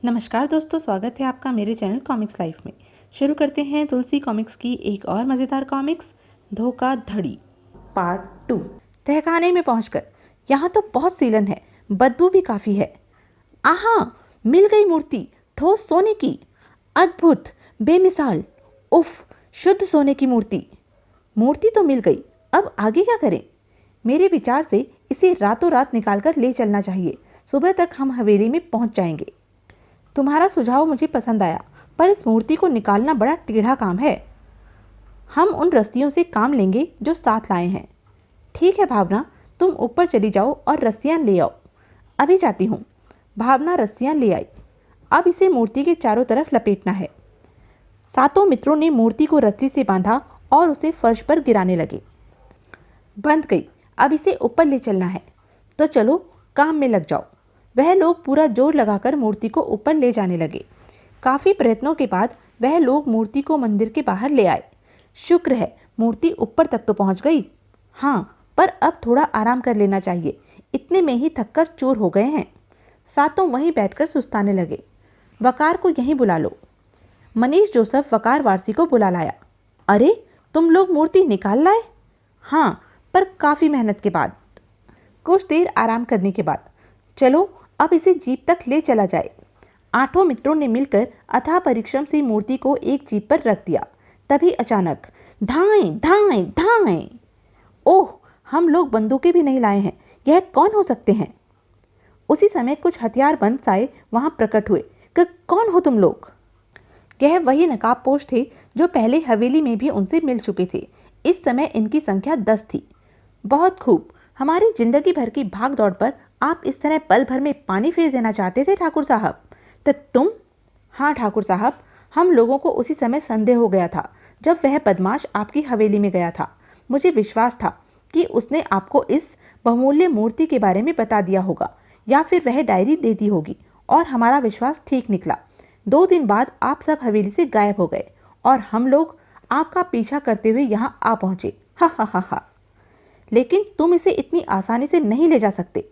नमस्कार दोस्तों, स्वागत है आपका मेरे चैनल कॉमिक्स लाइफ में। शुरू करते हैं तुलसी कॉमिक्स की एक और मज़ेदार कॉमिक्स, धोखाधड़ी पार्ट 2। तहखाने में पहुंचकर यहाँ तो बहुत सीलन है, बदबू भी काफ़ी है। आहा, मिल गई मूर्ति, ठोस सोने की, अद्भुत, बेमिसाल, उफ, शुद्ध सोने की मूर्ति। मूर्ति तो मिल गई, अब आगे क्या करें? मेरे विचार से इसे रातों रात निकालकर ले चलना चाहिए। सुबह तक हम हवेली में पहुंच जाएंगे। तुम्हारा सुझाव मुझे पसंद आया, पर इस मूर्ति को निकालना बड़ा टेढ़ा काम है। हम उन रस्सियों से काम लेंगे जो साथ लाए हैं। ठीक है भावना, तुम ऊपर चली जाओ और रस्सियाँ ले आओ। अभी जाती हूँ। भावना रस्सियाँ ले आई। अब इसे मूर्ति के चारों तरफ लपेटना है। सातों मित्रों ने मूर्ति को रस्सी से बांधा और उसे फर्श पर गिराने लगे। बंध गई, अब इसे ऊपर ले चलना है। तो चलो काम में लग जाओ। वह लोग पूरा जोर लगाकर मूर्ति को ऊपर ले जाने लगे। काफ़ी प्रयत्नों के बाद वह लोग मूर्ति को मंदिर के बाहर ले आए। शुक्र है मूर्ति ऊपर तक तो पहुंच गई। हाँ, पर अब थोड़ा आराम कर लेना चाहिए, इतने में ही थककर चूर हो गए हैं। सातों वहीं बैठकर सुस्ताने लगे। वकार को यहीं बुला लो। मनीष जोसेफ वकार वारसी को बुला लाया। अरे, तुम लोग मूर्ति निकाल लाए? हाँ, पर काफ़ी मेहनत के बाद। कुछ देर आराम करने के बाद चलो अब इसे जीप तक ले चला जाए। आठों मित्रों ने मिलकर अथाह परिश्रम से मूर्ति को एक जीप पर रख दिया। तभी अचानक धाएं धाएं धाएं। ओह, हम लोग बंदूकें भी नहीं लाए हैं, यह कौन हो सकते हैं? उसी समय कुछ हथियारबंद साए वहां प्रकट हुए। कौन हो तुम लोग? यह वही नकाबपोश थे जो पहले हवेली में भी उनसे मिल चुके थे। इस समय इनकी संख्या 10 थी। बहुत खूब, हमारी जिंदगी भर की भाग दौड़ पर आप इस तरह पल भर में पानी फेर देना चाहते थे ठाकुर साहब? तो तुम? हाँ ठाकुर साहब, हम लोगों को उसी समय संदेह हो गया था जब वह बदमाश आपकी हवेली में गया था। मुझे विश्वास था कि उसने आपको इस बहुमूल्य मूर्ति के बारे में बता दिया होगा या फिर वह डायरी दे दी होगी, और हमारा विश्वास ठीक निकला। 2 दिन बाद आप सब हवेली से गायब हो गए और हम लोग आपका पीछा करते हुए यहाँ आ पहुँचे। हा हा हा हा। लेकिन तुम इसे इतनी आसानी से नहीं ले जा सकते।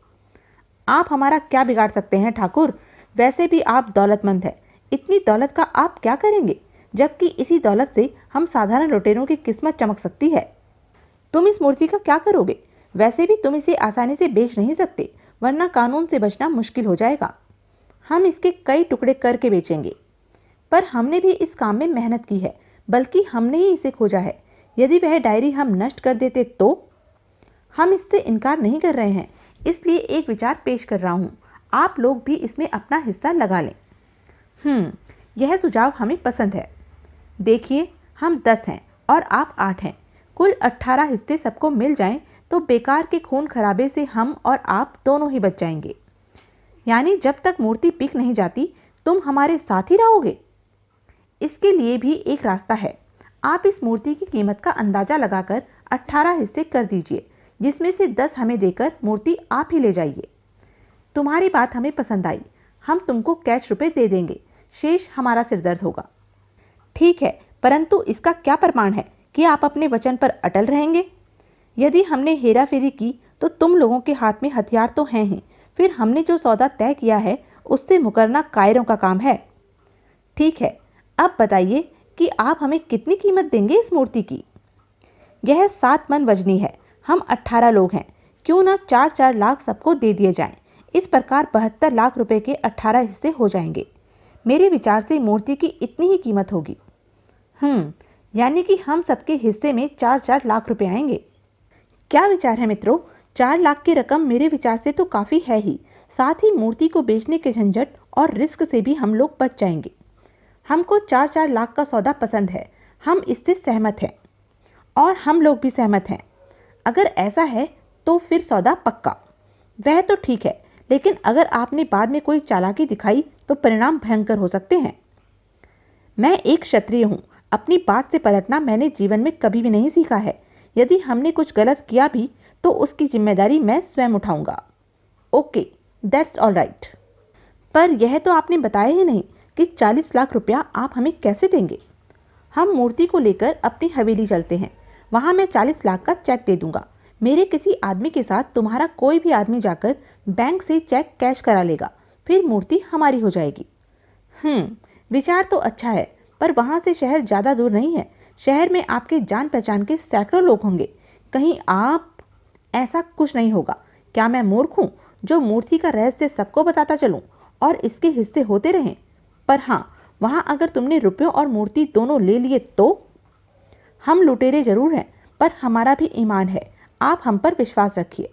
आप हमारा क्या बिगाड़ सकते हैं ठाकुर? वैसे भी आप दौलतमंद हैं। इतनी दौलत का आप क्या करेंगे, जबकि इसी दौलत से हम साधारण लुटेरों की किस्मत चमक सकती है। तुम इस मूर्ति का क्या करोगे? वैसे भी तुम इसे आसानी से बेच नहीं सकते, वरना कानून से बचना मुश्किल हो जाएगा। हम इसके कई टुकड़े करके बेचेंगे। पर हमने भी इस काम में मेहनत की है, बल्कि हमने ही इसे खोजा है। यदि वह डायरी हम नष्ट कर देते तो? हम इससे इनकार नहीं कर रहे हैं, इसलिए एक विचार पेश कर रहा हूँ। आप लोग भी इसमें अपना हिस्सा लगा लें। यह सुझाव हमें पसंद है। देखिए, हम 10 हैं और आप 8 हैं। कुल 18 हिस्से सबको मिल जाएं तो बेकार के खून खराबे से हम और आप दोनों ही बच जाएंगे। यानी जब तक मूर्ति बिक नहीं जाती तुम हमारे साथ ही रहोगे? इसके लिए भी एक रास्ता है। आप इस मूर्ति की कीमत का अंदाजा लगाकर 18 हिस्से कर दीजिए, जिसमें से 10 हमें देकर मूर्ति आप ही ले जाइए। तुम्हारी बात हमें पसंद आई। हम तुमको कैश रुपए दे देंगे, शेष हमारा सिरदर्द होगा। ठीक है, परंतु इसका क्या प्रमाण है कि आप अपने वचन पर अटल रहेंगे? यदि हमने हेरा फेरी की तो तुम लोगों के हाथ में हथियार तो हैं ही, फिर हमने जो सौदा तय किया है उससे मुकरना कायरों का काम है। ठीक है, अब बताइए कि आप हमें कितनी कीमत देंगे इस मूर्ति की? यह 7 मन वजनी है। हम 18 लोग हैं, क्यों ना 4-4 लाख सबको दे दिए जाएं। इस प्रकार 72 लाख रुपए के 18 हिस्से हो जाएंगे। मेरे विचार से मूर्ति की इतनी ही कीमत होगी। यानी कि हम सबके हिस्से में 4-4 लाख रुपए आएंगे। क्या विचार है मित्रों? 4 लाख की रकम मेरे विचार से तो काफ़ी है ही, साथ ही मूर्ति को बेचने के झंझट और रिस्क से भी हम लोग बच जाएंगे। हमको 4-4 लाख का सौदा पसंद है, हम इससे सहमत हैं और हम लोग भी सहमत हैं। अगर ऐसा है तो फिर सौदा पक्का। वह तो ठीक है, लेकिन अगर आपने बाद में कोई चालाकी दिखाई तो परिणाम भयंकर हो सकते हैं। मैं एक क्षत्रिय हूँ, अपनी बात से पलटना मैंने जीवन में कभी भी नहीं सीखा है। यदि हमने कुछ गलत किया भी तो उसकी जिम्मेदारी मैं स्वयं उठाऊंगा। Okay, that's all right. पर यह तो आपने बताया ही नहीं कि 40 लाख रुपया आप हमें कैसे देंगे। हम मूर्ति को लेकर अपनी हवेली चलते हैं, वहाँ मैं 40 लाख का चेक दे दूंगा। मेरे किसी आदमी के साथ तुम्हारा कोई भी आदमी जाकर बैंक से चेक कैश करा लेगा, फिर मूर्ति हमारी हो जाएगी। विचार तो अच्छा है, पर वहाँ से शहर ज़्यादा दूर नहीं है। शहर में आपके जान पहचान के सैकड़ों लोग होंगे। कहीं आप ऐसा कुछ नहीं होगा। क्या मैं मूर्ख हूँ जो मूर्ति का रहस्य सबको बताता चलूँ और इसके हिस्से होते रहें? पर हाँ, वहाँ अगर तुमने रुपयों और मूर्ति दोनों ले लिए तो? हम लुटेरे जरूर हैं, पर हमारा भी ईमान है। आप हम पर विश्वास रखिए।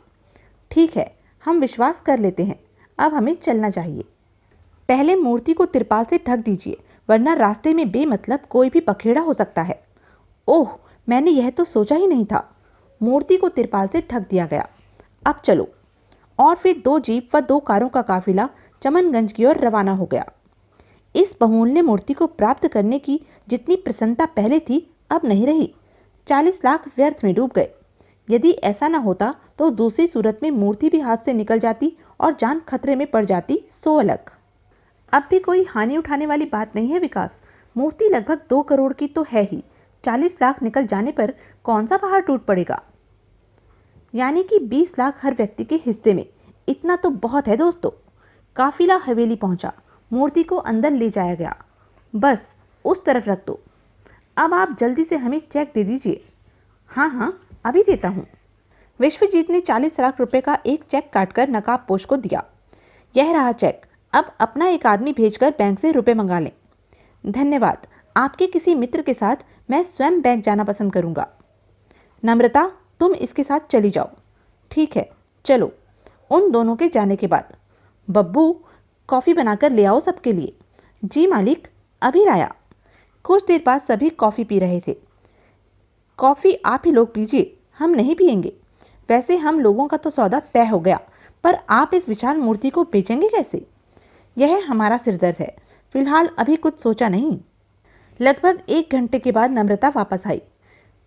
ठीक है, हम विश्वास कर लेते हैं। अब हमें चलना चाहिए। पहले मूर्ति को तिरपाल से ढक दीजिए, वरना रास्ते में बेमतलब कोई भी पखेड़ा हो सकता है। ओह, मैंने यह तो सोचा ही नहीं था। मूर्ति को तिरपाल से ढक दिया गया। अब चलो। और फिर 2 जीप व 2 कारों का काफिला चमनगंज की ओर रवाना हो गया। इस बहुमूल्य मूर्ति को प्राप्त करने की जितनी प्रसन्नता पहले थी, अब नहीं रही। 40 लाख व्यर्थ में डूब गए। यदि ऐसा न होता तो दूसरी सूरत में मूर्ति भी हाथ से निकल जाती और जान खतरे में पड़ जाती, सो अलग। अब भी कोई हानि उठाने वाली बात नहीं है विकास। मूर्ति लगभग 2 करोड़ की तो है ही। 40 लाख निकल जाने पर कौन सा पहाड़ टूट पड़ेगा? यानी कि 20 लाख हर व्यक्ति के हिस्से में। इतना तो बहुत है दोस्तों। काफिला हवेली पहुंचा। मूर्ति को अंदर ले जाया गया। बस उस तरफ रख दो। अब आप जल्दी से हमें चेक दे दीजिए। हाँ, अभी देता हूँ। विश्वजीत ने 40 लाख रुपए का एक चेक काटकर नकाबपोश को दिया। यह रहा चेक। अब अपना एक आदमी भेजकर बैंक से रुपए मंगा लें। धन्यवाद। आपके किसी मित्र के साथ मैं स्वयं बैंक जाना पसंद करूंगा। नम्रता, तुम इसके साथ चली जाओ। ठीक है, चलो। उन दोनों के जाने के बाद, बब्बू, कॉफ़ी बनाकर ले आओ सबके लिए। जी मालिक, अभी लाया। कुछ देर बाद सभी कॉफ़ी पी रहे थे। कॉफ़ी आप ही लोग पीजिए, हम नहीं पियेंगे। वैसे हम लोगों का तो सौदा तय हो गया, पर आप इस विशाल मूर्ति को बेचेंगे कैसे? यह हमारा सिरदर्द है। फिलहाल अभी कुछ सोचा नहीं। लगभग 1 घंटे के बाद नम्रता वापस आई।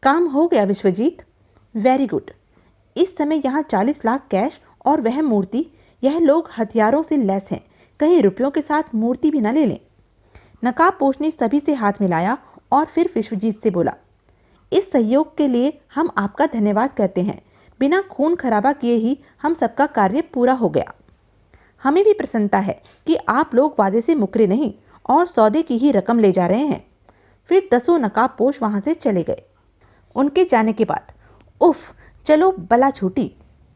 काम हो गया विश्वजीत। Very good. इस समय यहाँ 40 लाख कैश और वह मूर्ति। यह लोग हथियारों से लैस हैं, कहीं रुपयों के साथ मूर्ति भी न ले लें। नकाबपोश ने सभी से हाथ मिलाया और फिर विश्वजीत से बोला, इस सहयोग के लिए हम आपका धन्यवाद करते हैं। बिना खून खराबा किए ही हम सबका कार्य पूरा हो गया। हमें भी प्रसन्नता है कि आप लोग वादे से मुकरे नहीं और सौदे की ही रकम ले जा रहे हैं। फिर 10 नकाबपोश वहां से चले गए। उनके जाने के बाद उफ, चलो बला छूटी।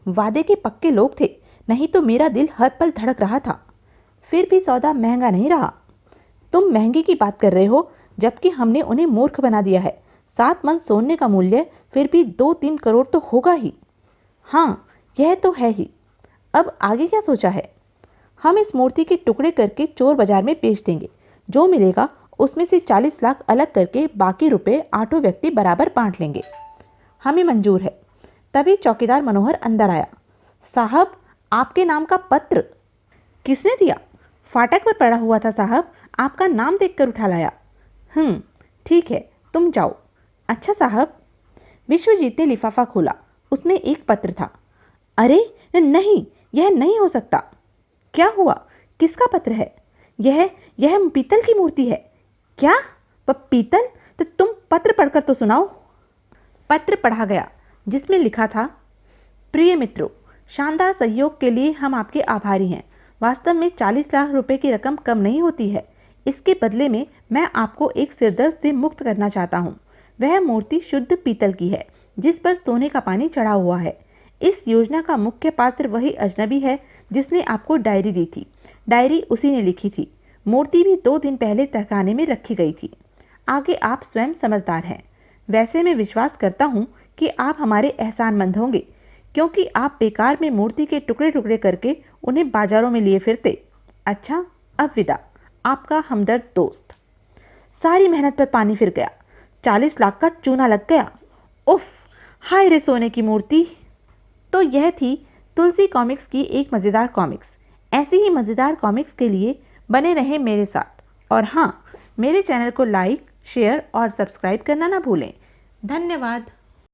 वादे के पक्के लोग थे, नहीं तो मेरा दिल हर पल धड़क रहा था। फिर भी सौदा महंगा नहीं रहा। तुम महंगे की बात कर रहे हो, जबकि हमने उन्हें मूर्ख बना दिया है। 7 मन सोने का मूल्य फिर भी 2-3 करोड़ तो होगा ही। हाँ, यह तो है ही। अब आगे क्या सोचा है? हम इस मूर्ति के टुकड़े करके चोर बाजार में बेच देंगे। जो मिलेगा उसमें से 40 लाख अलग करके बाकी रुपए 8 व्यक्ति बराबर बांट लेंगे। हमें मंजूर है। तभी चौकीदार मनोहर अंदर आया। साहब, आपके नाम का पत्र। किसने दिया? फाटक पर पड़ा हुआ था साहब, आपका नाम देखकर उठा लाया। ठीक है, तुम जाओ। अच्छा साहब। विश्वजीत ने लिफाफा खोला। उसमें एक पत्र था। अरे नहीं, यह नहीं हो सकता। क्या हुआ? किसका पत्र है? यह पीतल की मूर्ति है। क्या? पीतल? तो तुम पत्र पढ़कर तो सुनाओ। पत्र पढ़ा गया, जिसमें लिखा था, प्रिय मित्रों, शानदार सहयोग के लिए हम आपके आभारी हैं। वास्तव में 40 लाख रुपए की रकम कम नहीं होती है। इसके बदले में मैं आपको एक सिरदर्द से मुक्त करना चाहता हूँ। वह मूर्ति शुद्ध पीतल की है, जिस पर सोने का पानी चढ़ा हुआ है। इस योजना का मुख्य पात्र वही अजनबी है जिसने आपको डायरी दी थी। डायरी उसी ने लिखी थी। मूर्ति भी 2 दिन पहले तहखाने में रखी गई थी। आगे आप स्वयं समझदार हैं। वैसे मैं विश्वास करता हूँ कि आप हमारे एहसानमंद होंगे, क्योंकि आप बेकार में मूर्ति के टुकड़े टुकड़े करके उन्हें बाजारों में लिए फिरते। अच्छा, अब विदा। आपका हमदर्द दोस्त। सारी मेहनत पर पानी फिर गया। 40 लाख का चूना लग गया। उफ, हाय रे सोने की मूर्ति। तो यह थी तुलसी कॉमिक्स की एक मज़ेदार कॉमिक्स। ऐसी ही मज़ेदार कॉमिक्स के लिए बने रहें मेरे साथ। और हाँ, मेरे चैनल को लाइक, शेयर और सब्सक्राइब करना ना भूलें। धन्यवाद।